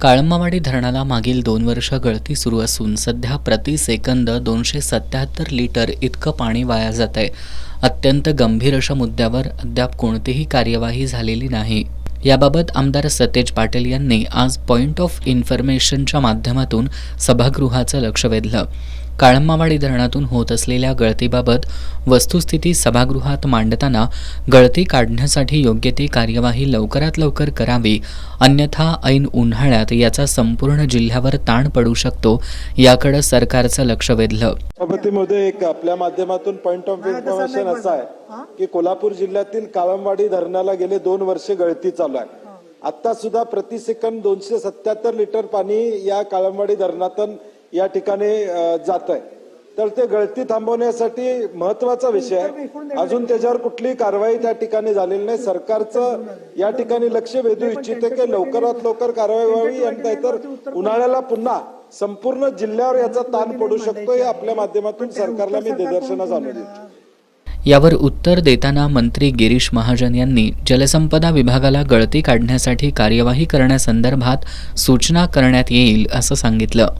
काळंबावाडी धरणाला मागील 2 वर्ष गळती सुरू असून सध्या प्रति सेकंद 277 लिटर इतकं पाणी वाया जात आहे. अत्यंत गंभीर अशा मुद्द्यावर अद्याप कोणतीही कार्यवाही झालेली नाही. याबाबत आमदार सतेज पाटील यांनी आज पॉइंट ऑफ इन्फॉर्मेशनच्या माध्यमातून सभागृहाचं लक्ष वेधलं. काळंबावाडी धरणातून होत असलेल्या गळतीबाबत वस्तुस्थिती सभागृहात मांडताना गळती काढण्यासाठी योग्य ती कार्यवाही लवकरात लवकर करावी, अन्यथा ऐन उन्हाळ्यात याचा संपूर्ण जिल्ह्यावर ताण पडू शकतो, याकडे सरकारचं लक्ष वेधलं. सभापतीमध्ये एक आपल्या माध्यमातून पॉइंट ऑफ इन्फॉर्मेशन असं आहे की कोल्हापूर जिल्ह्यातील काळंबावाडी धरणाला गेले 2 वर्षे गळती चालू आहे. आता सुद्धा प्रति सेकंद 277 लिटर पाणी या काळंबावाडी धरणातून या ठिकाणी जात आहे. तर ते गळती थांबवण्यासाठी महत्वाचा विषय आहे. अजून त्याच्यावर कुठलीही कारवाई त्या ठिकाणी झालेली नाही. सरकारचं या ठिकाणी लक्ष वेधू इच्छिते की लवकरात लवकर कारवाई व्हावी, आणि नाहीतर उन्हाळ्याला पुन्हा संपूर्ण जिल्ह्यावर याचा ताण पडू शकतो. हे आपल्या माध्यमातून सरकारला मी निदर्शनास आणून देतो. यावर उत्तर देताना मंत्री गिरीश महाजन यांनी जलसंपदा विभागाला गळती काढण्यासाठी कार्यवाही करण्यासंदर्भात सूचना करण्यात येईल असं सांगितलं.